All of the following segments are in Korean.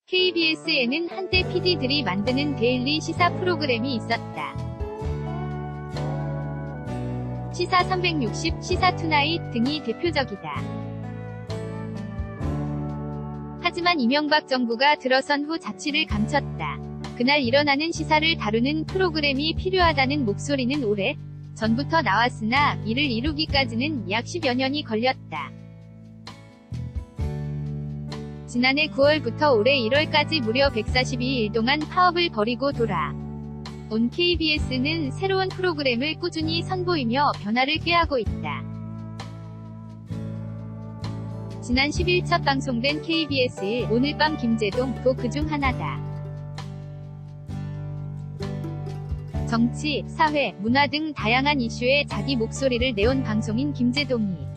KBS에는 한때 PD들이 만드는 데일리 시사 프로그램이 있었다. 시사 360, 시사 투나잇 등이 대표적이다. 하지만 이명박 정부가 들어선 후 자취를 감췄다. 그날 일어나는 시사를 다루는 프로그램이 필요하다는 목소리는 오래 전부터 나왔으나 이를 이루기까지는 약 10여 년이 걸렸다. 지난해 9월부터 올해 1월까지 무려 142일 동안 파업을 벌이고 돌아온 KBS는 새로운 프로그램을 꾸준히 선보이며 변화를 꾀하고 있다. 지난 10일 첫 방송된 KBS 1 오늘 밤 김제동도 그중 하나다. 정치, 사회, 문화 등 다양한 이슈에 자기 목소리를 내온 방송인 김제동이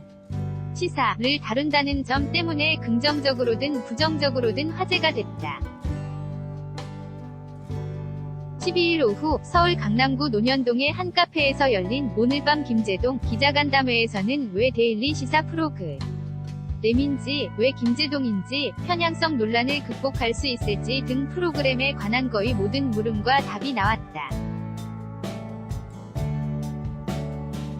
시사를 다룬다는 점 때문에 긍정적으로든 부정적으로든 화제가 됐다. 12일 오후 서울 강남구 논현동의 한 카페에서 열린 오늘 밤 김제동 기자간담회에서는 왜 데일리 시사 프로그램인지, 왜 김제동인지, 편향성 논란을 극복할 수 있을지 등 프로그램에 관한 거의 모든 물음과 답이 나왔다.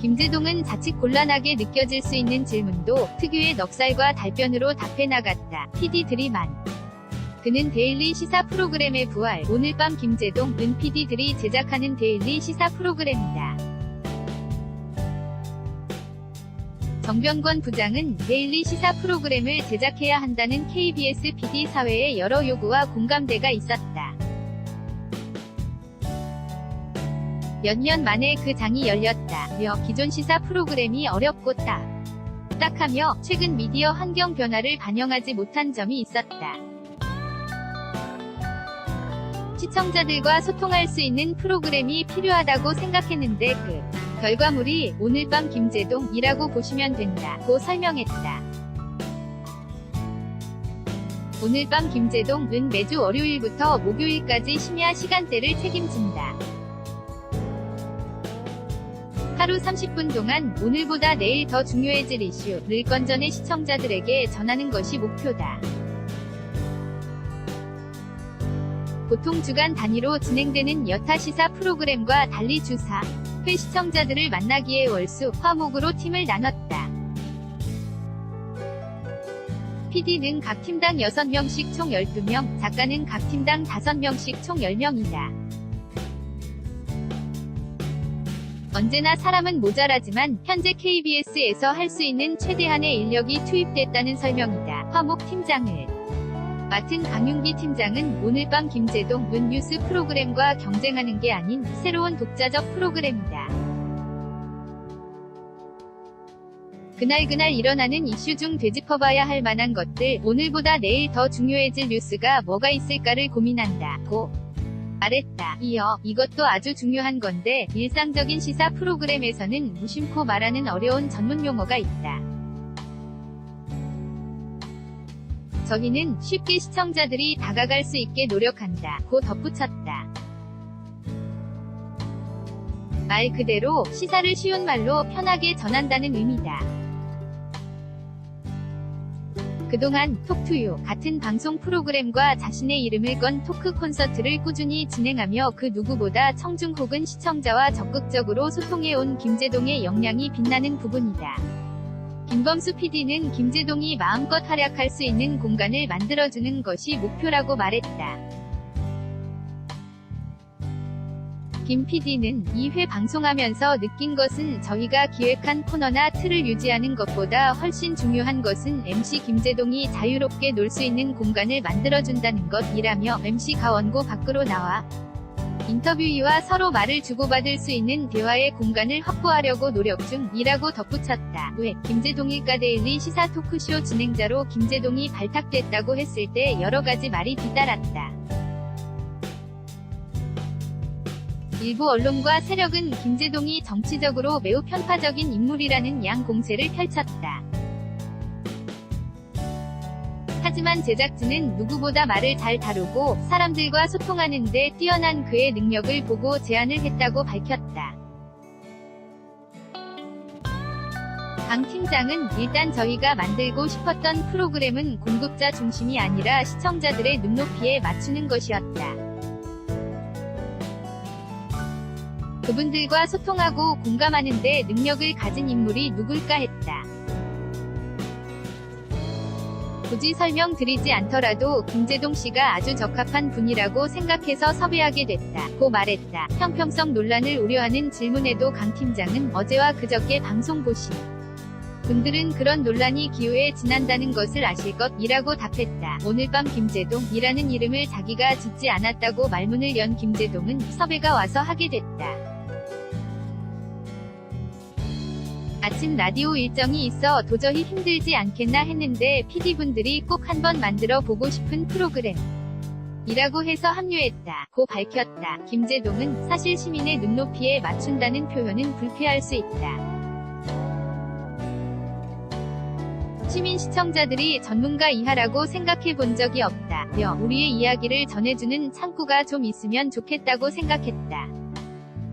김제동은 자칫 곤란하게 느껴질 수 있는 질문도 특유의 넉살과 달변으로 답해 나갔다. PD들이 그는 데일리 시사 프로그램의 부활. 오늘 밤 김제동은 PD들이 제작하는 데일리 시사 프로그램이다. 정병권 부장은 데일리 시사 프로그램을 제작해야 한다는 KBS PD 사회의 여러 요구와 공감대가 있었다. 몇 년 만에 그 장이 열렸다며 기존 시사 프로그램이 어렵고 딱딱하며 최근 미디어 환경 변화를 반영하지 못한 점이 있었다. 시청자들과 소통할 수 있는 프로그램이 필요하다고 생각했는데 그 결과물이 오늘 밤 김제동이라고 보시면 된다고 설명했다. 오늘 밤 김제동은 매주 월요일부터 목요일까지 심야 시간대를 책임진다. 하루 30분 동안 오늘보다 내일 더 중요해질 이슈를 건전해 시청자들에게 전하는 것이 목표다. 보통 주간 단위로 진행되는 여타 시사 프로그램과 달리 주 4회 시청자들을 만나기에 월수, 화목으로 팀을 나눴다. PD는 각 팀당 6명씩 총 12명, 작가는 각 팀당 5명씩 총 10명이다. 언제나 사람은 모자라지만 현재 KBS에서 할 수 있는 최대한의 인력이 투입됐다는 설명이다. 화목 팀장을 맡은 강윤기 팀장은 오늘 밤 김제동은 뉴스 프로그램과 경쟁하는 게 아닌 새로운 독자적 프로그램이다. 그날 일어나는 이슈 중 되짚어봐야 할 만한 것들, 오늘보다 내일 더 중요해질 뉴스가 뭐가 있을까를 고민한다고 말했다. 이어 이것도 아주 중요한 건데 일상적인 시사 프로그램에서는 무심코 말하는 어려운 전문 용어가 있다. 저희는 쉽게 시청자들이 다가갈 수 있게 노력한다고 덧붙였다. 말 그대로 시사를 쉬운 말로 편하게 전한다는 의미다. 그동안 톡투유 같은 방송 프로그램과 자신의 이름을 건 토크 콘서트를 꾸준히 진행하며 그 누구보다 청중 혹은 시청자와 적극적으로 소통해온 김제동의 역량이 빛나는 부분이다. 김범수 PD는 김제동이 마음껏 활약할 수 있는 공간을 만들어주는 것이 목표라고 말했다. 김 PD는 2회 방송하면서 느낀 것은 저희가 기획한 코너나 틀을 유지하는 것보다 훨씬 중요한 것은 MC 김제동이 자유롭게 놀 수 있는 공간을 만들어준다는 것이라며 MC가 원고 밖으로 나와 인터뷰이와 서로 말을 주고받을 수 있는 대화의 공간을 확보하려고 노력 중이라고 덧붙였다. 왜 김제동일까? 데일리 시사 토크쇼 진행자로 김제동이 발탁됐다고 했을 때 여러 가지 말이 뒤따랐다. 일부 언론과 세력은 김제동이 정치적으로 매우 편파적인 인물이라는 양 공세를 펼쳤다. 하지만 제작진은 누구보다 말을 잘 다루고 사람들과 소통하는 데 뛰어난 그의 능력을 보고 제안을 했다고 밝혔다. 강 팀장은 일단 저희가 만들고 싶었던 프로그램은 공급자 중심이 아니라 시청자들의 눈높이에 맞추는 것이었다. 그분들과 소통하고 공감하는데 능력을 가진 인물이 누굴까 했다. 굳이 설명드리지 않더라도 김제동 씨가 아주 적합한 분이라고 생각해서 섭외하게 됐다. 고 말했다. 형평성 논란을 우려하는 질문에도 강 팀장은 어제와 그저께 방송 보신 분들은 그런 논란이 기후에 지난다는 것을 아실 것이라고 답했다. 오늘 밤 김제동이라는 이름을 자기가 짓지 않았다고 말문을 연 김제동은 섭외가 와서 하게 됐다. 아침 라디오 일정이 있어 도저히 힘들지 않겠나 했는데 PD분들이 꼭 한번 만들어 보고 싶은 프로그램 이라고 해서 합류했다. 고 밝혔다. 김제동은 사실 시민의 눈높이에 맞춘다는 표현은 불쾌할 수 있다. 시민 시청자들이 전문가 이하라고 생각해 본 적이 없다. 우리의 이야기를 전해주는 창구가 좀 있으면 좋겠다고 생각했다.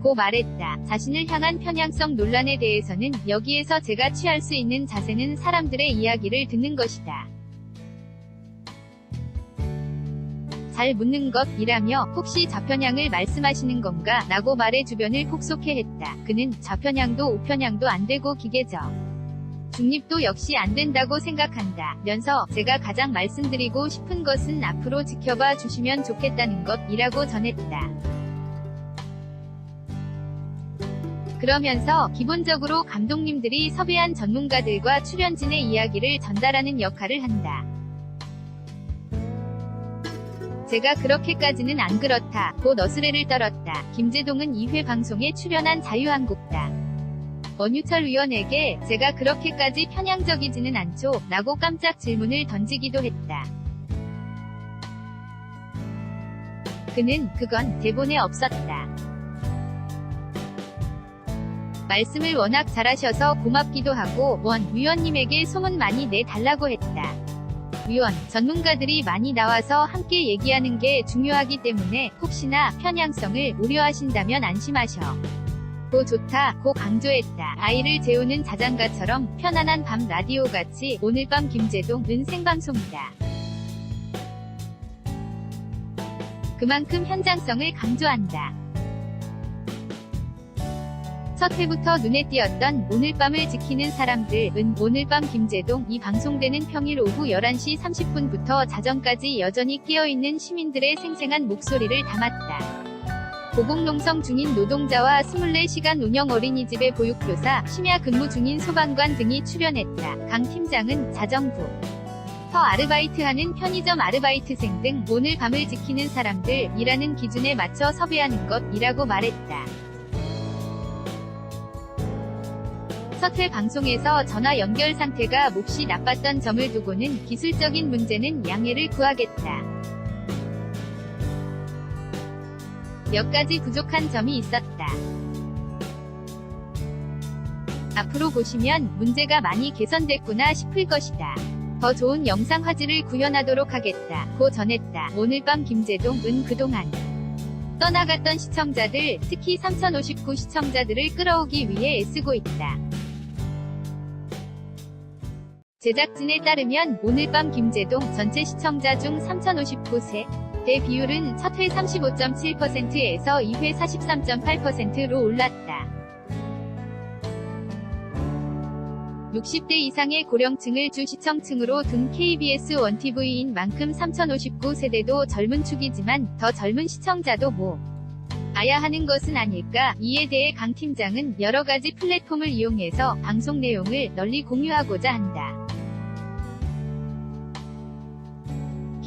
고 말했다. 자신을 향한 편향성 논란에 대해서는 여기에서 제가 취할 수 있는 자세는 사람들의 이야기를 듣는 것이다. 잘 묻는 것이라며 혹시 좌편향을 말씀하시는 건가? 라고 말해 주변을 폭소케 했다. 그는 좌편향도 우편향도 안 되고 기계적 중립도 역시 안 된다고 생각한다. 면서 제가 가장 말씀드리고 싶은 것은 앞으로 지켜봐 주시면 좋겠다는 것이라고 전했다. 그러면서 기본적으로 감독님들이 섭외한 전문가들과 출연진의 이야기를 전달하는 역할을 한다. 제가 그렇게까지는 안 그렇다. 고 너스레를 떨었다. 김제동은 2회 방송에 출연한 자유한국당 원유철 의원에게 제가 그렇게까지 편향적이지는 않죠? 라고 깜짝 질문을 던지기도 했다. 그는 그건 대본에 없었다. 말씀을 워낙 잘하셔서 고맙기도 하고 원 위원님에게 소문 많이 내달라고 했다. 위원, 전문가들이 많이 나와서 함께 얘기하는 게 중요하기 때문에 혹시나 편향성을 우려하신다면 안심하셔. 고 좋다, 고 강조했다. 아이를 재우는 자장가처럼 편안한 밤 라디오같이 오늘 밤 김제동은 생방송이다. 그만큼 현장성을 강조한다. 첫 회부터 눈에 띄었던 오늘 밤을 지키는 사람들은 오늘 밤 김제동이 방송되는 평일 오후 11시 30분부터 자정까지 여전히 깨어있는 시민들의 생생한 목소리를 담았다. 고공농성 중인 노동자와 24시간 운영 어린이집의 보육교사, 심야 근무 중인 소방관 등이 출연했다. 강 팀장은 자정부 터 아르바이트하는 편의점 아르바이트생 등 오늘 밤을 지키는 사람들이라는 기준에 맞춰 섭외하는 것이라고 말했다. 첫 회 방송에서 전화 연결 상태가 몹시 나빴던 점을 두고는 기술적인 문제는 양해를 구하겠다. 몇 가지 부족한 점이 있었다. 앞으로 보시면 문제가 많이 개선됐구나 싶을 것이다. 더 좋은 영상 화질을 구현하도록 하겠다. 고 전했다. 오늘 밤 김제동은 그동안 떠나갔던 시청자들, 특히 3059 시청자들을 끌어오기 위해 애쓰고 있다. 제작진에 따르면 오늘 밤 김제동 전체 시청자 중 3059세 대 비율은 첫 회 35.7%에서 2회 43.8%로 올랐다. 60대 이상의 고령층을 주 시청층으로 둔 KBS 원TV인 만큼 3059세대도 젊은 축이지만 더 젊은 시청자도 아야 하는 것은 아닐까. 이에 대해 강 팀장은 여러 가지 플랫폼을 이용해서 방송 내용을 널리 공유하고자 한다.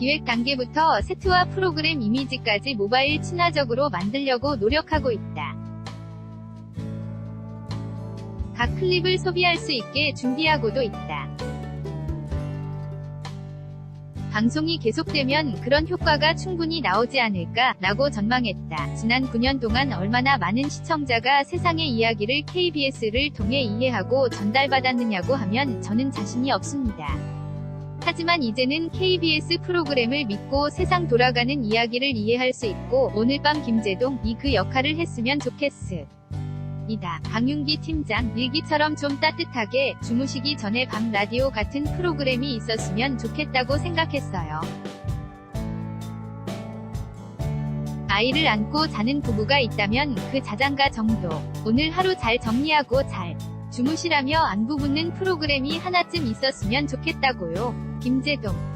기획 단계부터 세트와 프로그램 이미지까지 모바일 친화적으로 만들려고 노력하고 있다. 각 클립을 소비할 수 있게 준비하고도 있다. 방송이 계속되면 그런 효과가 충분히 나오지 않을까 라고 전망했다. 지난 9년 동안 얼마나 많은 시청자가 세상의 이야기를 KBS를 통해 이해하고 전달받았느냐고 하면 저는 자신이 없습니다. 하지만 이제는 KBS 프로그램을 믿고 세상 돌아가는 이야기를 이해할 수 있고 오늘 밤 김제동이 그 역할을 했으면 좋겠습니다. 이다. 강윤기 팀장, 일기처럼 좀 따뜻하게 주무시기 전에 밤 라디오 같은 프로그램이 있었으면 좋겠다고 생각했어요. 아이를 안고 자는 부부가 있다면 그 자장가 정도. 오늘 하루 잘 정리하고 잘 주무시라며 안부 묻는 프로그램이 하나쯤 있었으면 좋겠다고요. 김제동